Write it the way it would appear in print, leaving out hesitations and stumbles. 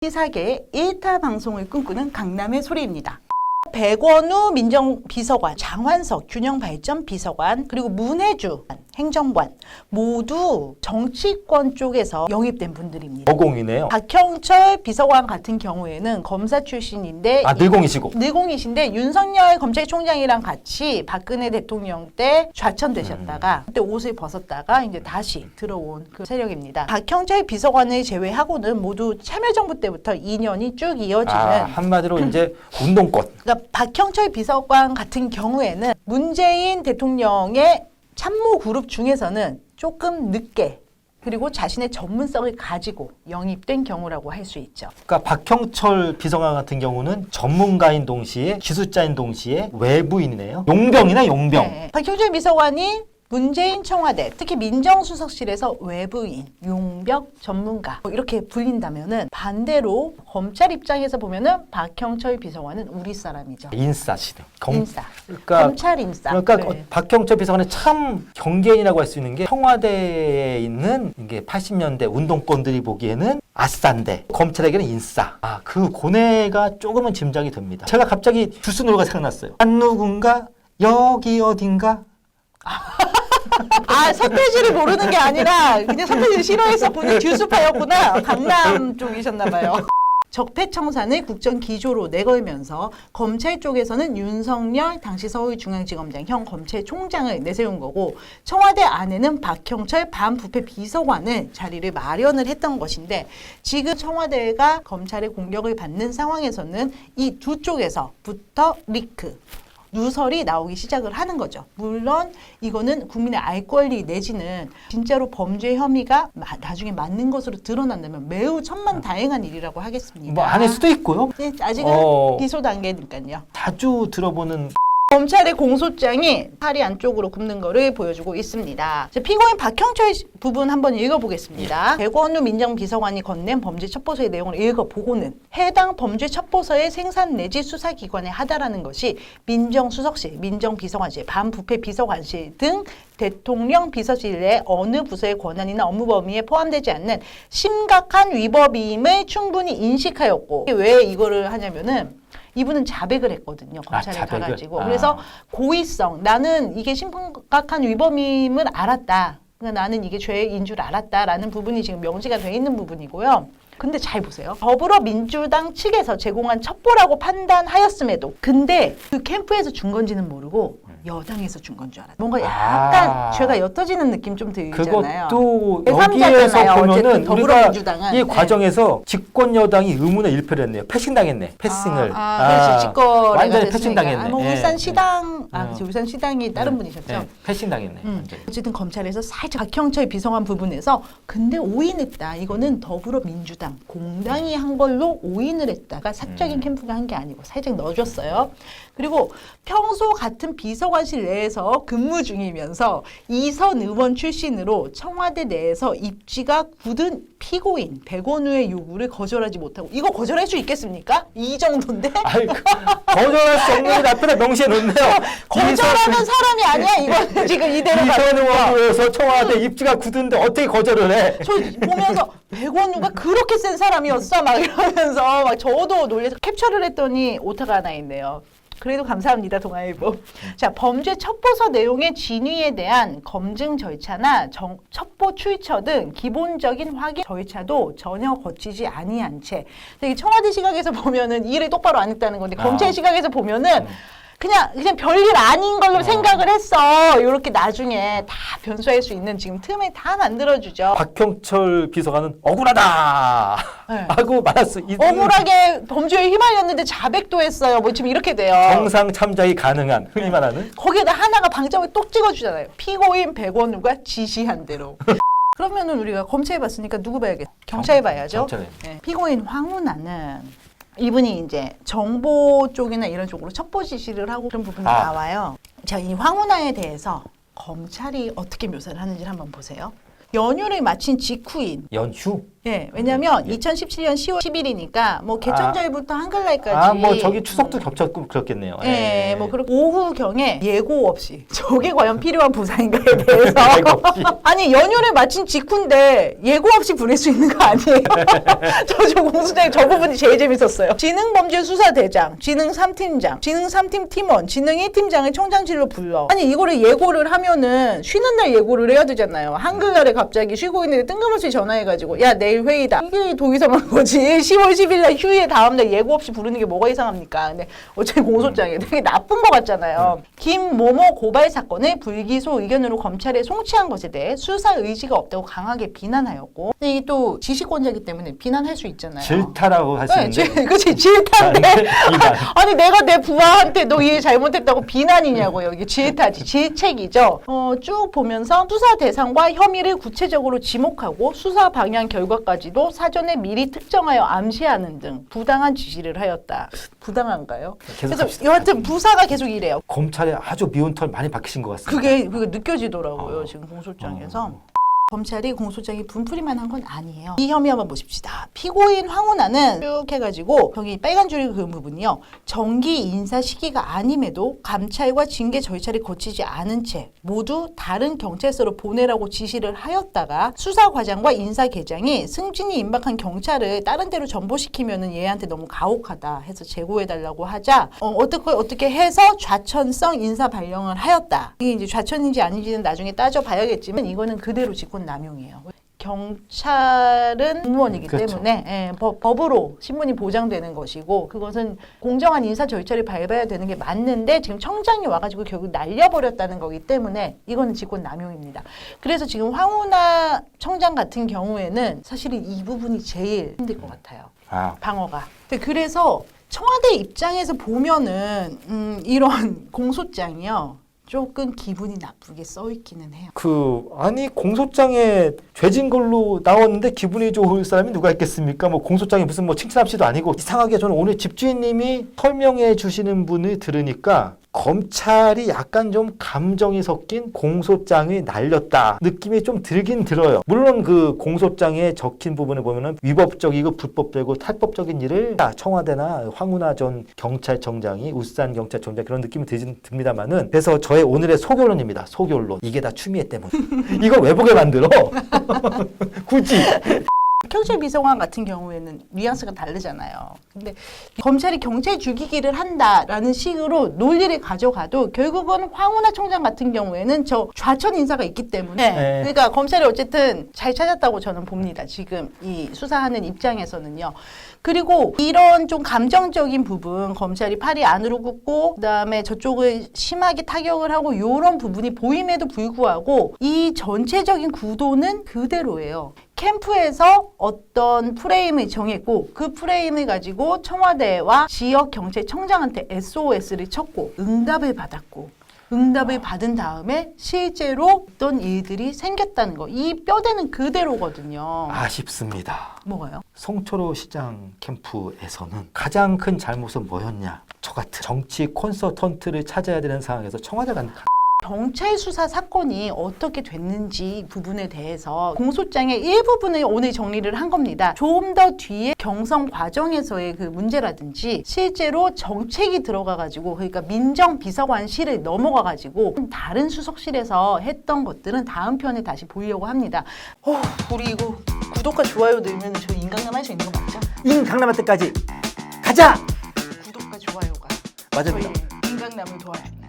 시사계의 1타 방송을 꿈꾸는 강남의 소리입니다. 백원우 민정비서관, 장환석 균형발전비서관, 그리고 문혜주 행정관 모두 정치권 쪽에서 영입된 분들입니다. 어공이네요. 박형철 비서관 같은 경우에는 검사 출신인데 늘공이신데 윤석열 검찰총장이랑 같이 박근혜 대통령 때 좌천되셨다가 그때 옷을 벗었다가 이제 다시 들어온 그 세력입니다. 박형철 비서관을 제외하고는 모두 참여정부 때부터 2년이 쭉 이어지는 한마디로 이제 운동권. 그러니까 박형철 비서관 같은 경우에는 문재인 대통령의 참모 그룹 중에서는 조금 늦게 그리고 자신의 전문성을 가지고 영입된 경우라고 할 수 있죠. 그러니까 박형철 비서관 같은 경우는 전문가인 동시에 기술자인 동시에 외부인이네요. 용병이나 용병. 네. 박형철 비서관이 문재인 청와대, 특히 민정수석실에서 외부인, 용병, 전문가 이렇게 불린다면은 반대로 검찰 입장에서 보면은 박형철 비서관은 우리 사람이죠. 인싸시대. 인싸. 그러니까, 검찰 인싸. 그러니까 네. 박형철 비서관은 참 경계인이라고 할 수 있는 게 청와대에 있는 이게 80년대 운동권들이 보기에는 아싼데 검찰에게는 인싸. 그 고뇌가 조금은 짐작이 됩니다. 제가 갑자기 주스 노래가 생각났어요. 누군가 여기 어딘가. 서태지를 모르는 게 아니라 그냥 서태지를 싫어해서 본인 듀스파였구나. 강남 쪽이셨나봐요. 적폐청산을 국정기조로 내걸면서 검찰 쪽에서는 윤석열 당시 서울중앙지검장 형 검찰총장을 내세운 거고 청와대 안에는 박형철 반부패 비서관을 자리를 마련을 했던 것인데 지금 청와대가 검찰의 공격을 받는 상황에서는 이 두 쪽에서부터 리크 누설이 나오기 시작을 하는 거죠. 물론 이거는 국민의 알 권리 내지는 진짜로 범죄 혐의가 나중에 맞는 것으로 드러난다면 매우 천만다행한 일이라고 하겠습니다. 뭐 아닐 수도 있고요. 네, 아직은 기소 단계니까요. 자주 들어보는 검찰의 공소장이 팔이 안쪽으로 굽는 거를 보여주고 있습니다. 피고인 박형철 부분 한번 읽어보겠습니다. 백원우 민정비서관이 건넨 범죄 첩보서의 내용을 읽어보고는 해당 범죄 첩보서의 생산 내지 수사기관에 하다라는 것이 민정수석실, 민정비서관실, 반부패 비서관실 등 대통령 비서실 내 어느 부서의 권한이나 업무 범위에 포함되지 않는 심각한 위법임을 충분히 인식하였고 왜 이거를 하냐면은 이분은 자백을 했거든요. 검찰에 가가지고. 그래서 고의성, 나는 이게 심각한 위법임을 알았다. 그러니까 나는 이게 죄인 줄 알았다라는 부분이 지금 명시가 돼 있는 부분이고요. 근데 잘 보세요. 더불어민주당 측에서 제공한 첩보라고 판단하였음에도 근데 그 캠프에서 준 건지는 모르고 여당에서 준 건 줄 알았어요. 뭔가 약간 죄가 옅어지는 느낌 좀 들잖아요. 그것도 여기에서 보면은 우리가 이 과정에서 집권 여당이 의문의 일패를 했네요. 패싱당했네. 패싱을. 그렇지. 직거래가 완전히 패싱당했네. 울산시당, 그렇지. 울산시당이 다른 분이셨죠. 패싱당했네. 어쨌든 검찰에서 살짝 박형철 비서관 부분에서 근데 오인했다. 이거는 더불어민주당, 공당이 한 걸로 오인을 했다가 사적인 캠프가 한 게 아니고 살짝 넣어줬어요. 그리고 평소 같은 비서관실 내에서 근무 중이면서 이선 의원 출신으로 청와대 내에서 입지가 굳은 피고인 백원우의 요구를 거절하지 못하고 이거 거절할 수 있겠습니까? 이 정도인데? 거절할 수 없는 게 앞에다 명시해 놓네요. 거절하는 사람이 아니야. 이거 지금 이대로 이선 의원으로서 청와대 입지가 굳은데 어떻게 거절을 해? 저 보면서 백원우가 그렇게 센 사람이었어? 막 이러면서 막 저도 놀래서 캡처를 했더니 오타가 하나 있네요. 그래도 감사합니다, 동아일보. 자, 범죄 첩보서 내용의 진위에 대한 검증 절차나 첩보 출처 등 기본적인 확인 절차도 전혀 거치지 아니한 채. 청와대 시각에서 보면은 일을 똑바로 안 했다는 건데 검찰 시각에서 보면은 그냥 별일 아닌 걸로 생각을 했어. 이렇게 나중에 다 변수할 수 있는 지금 틈을 다 만들어주죠. 박형철 비서관은 억울하다 하고 말았어. 억울하게 범죄에 휘말렸는데 자백도 했어요. 뭐 지금 이렇게 돼요. 정상 참작이 가능한 흔히 말하는. 거기에다 하나가 방점을 똑 찍어주잖아요. 피고인 백원우가 지시한 대로. 그러면은 우리가 검찰해봤으니까 누구 봐야겠어? 경찰해봐야죠. 피고인 황운하는 이분이 이제 정보 쪽이나 이런 쪽으로 첩보 지시를 하고 그런 부분이 나와요. 자, 이 황운하에 대해서 검찰이 어떻게 묘사를 하는지 한번 보세요. 연휴를 마친 직후인 연휴? 예, 왜냐면 예. 2017년 10월 10일이니까 뭐 개천절부터 한글날까지 뭐 저기 추석도 겹쳤고 그렇겠네요. 예, 뭐 그리고 오후경에 예고 없이 저게 과연 필요한 부상인가에 대해서 예고 없이. 아니 연휴를 마친 직후인데 예고 없이 부릴 수 있는 거 아니에요? 저 공수장에 저 부분이 제일 재밌었어요. 지능범죄수사대장, 지능 3팀장, 지능 3팀 팀원, 지능 1팀장을 총장실로 불러. 아니 이거를 예고를 하면은 쉬는 날 예고를 해야 되잖아요. 한글날에 갑자기 쉬고 있는데 뜬금없이 전화해가지고 야 내일 회의다. 이게 더 이상한 거지. 10월 10일 날 휴일 다음날 예고 없이 부르는 게 뭐가 이상합니까? 근데 어차피 공소장에 되게 나쁜 거 같잖아요. 김모모 고발 사건을 불기소 의견으로 검찰에 송치한 것에 대해 수사 의지가 없다고 강하게 비난하였고 근데 이게 또 지시권자이기 때문에 비난할 수 있잖아요. 질타라고 할 수 네, 있는데. 그치 질타인데 비난. 아니 내가 내 부하한테 너 일 잘못했다고 비난이냐고요. 이게 질타지 질책이죠. 쭉 보면서 수사 대상과 혐의를 구체적으로 지목하고 수사 방향 결과까지도 사전에 미리 특정하여 암시하는 등 부당한 지시를 하였다. 부당한가요? 계속 그래서 합시다. 여하튼 부사가 계속 이래요. 검찰에 아주 미운 털 많이 박히신 것 같습니다. 그게 느껴지더라고요. 지금 공소장에서. 검찰이 공소장이 분풀이만 한 건 아니에요. 이 혐의 한번 보십시다. 피고인 황운하는 쭉 해가지고 여기 빨간 줄이 그은 부분이요. 정기 인사 시기가 아님에도 감찰과 징계 절차를 거치지 않은 채 모두 다른 경찰서로 보내라고 지시를 하였다가 수사 과장과 인사 계장이 승진이 임박한 경찰을 다른 데로 전보시키면은 얘한테 너무 가혹하다 해서 재고해달라고 하자 어떻게 해서 좌천성 인사 발령을 하였다. 이게 이제 좌천인지 아닌지는 나중에 따져봐야겠지만 이거는 그대로 직권 남용이에요. 경찰은 공무원이기 그렇죠. 때문에 법으로 신분이 보장되는 것이고 그것은 공정한 인사 절차를 밟아야 되는 게 맞는데 지금 청장이 와가지고 결국 날려버렸다는 거기 때문에 이거는 직권 남용입니다. 그래서 지금 황운하 청장 같은 경우에는 사실은 이 부분이 제일 힘들 것 같아요. 방어가. 그래서 청와대 입장에서 보면은 이런 공소장이요. 조금 기분이 나쁘게 써있기는 해요. 아니 공소장에 죄진 걸로 나왔는데 기분이 좋을 사람이 누가 있겠습니까? 뭐 공소장에 무슨 뭐 칭찬합시도 아니고 이상하게 저는 오늘 집주인님이 설명해 주시는 분을 들으니까 검찰이 약간 좀 감정이 섞인 공소장을 날렸다 느낌이 좀 들긴 들어요. 물론 그 공소장에 적힌 부분을 보면은 위법적이고 불법되고 탈법적인 일을 청와대나 황운하 전 경찰청장이 울산 경찰청장 그런 느낌이 듭니다만은 그래서 저의 오늘의 소결론입니다. 소결론 이게 다 추미애 때문. 이걸 왜 보게 만들어? 굳이. 경찰 비서관 같은 경우에는 뉘앙스가 다르잖아요. 근데 검찰이 경찰 죽이기를 한다라는 식으로 논리를 가져가도 결국은 황운하 청장 같은 경우에는 저 좌천 인사가 있기 때문에 그러니까 검찰이 어쨌든 잘 찾았다고 저는 봅니다. 지금 이 수사하는 입장에서는요. 그리고 이런 좀 감정적인 부분 검찰이 팔이 안으로 굽고 그다음에 저쪽을 심하게 타격을 하고 이런 부분이 보임에도 불구하고 이 전체적인 구도는 그대로예요. 캠프에서 어떤 프레임을 정했고 그 프레임을 가지고 청와대와 지역 경찰청장한테 SOS를 쳤고 응답을 받았고 응답을 받은 다음에 실제로 어떤 일들이 생겼다는 거. 이 뼈대는 그대로거든요. 아쉽습니다. 뭐가요? 송철호 시장 캠프에서는 가장 큰 잘못은 뭐였냐? 저 같은 정치 콘서턴트를 찾아야 되는 상황에서 청와대가 경찰 수사 사건이 어떻게 됐는지 부분에 대해서 공소장의 일부분을 오늘 정리를 한 겁니다. 조금 더 뒤에 경선 과정에서의 그 문제라든지 실제로 정책이 들어가가지고 그러니까 민정비서관실을 넘어가가지고 다른 수석실에서 했던 것들은 다음 편에 다시 보려고 합니다. 우리 이거 구독과 좋아요 넣으면 저 인강남 할 수 있는 거 맞죠? 인강남할 때까지 가자! 구독과 좋아요가 맞습니다. 저희 인강남을 도와야 합니다.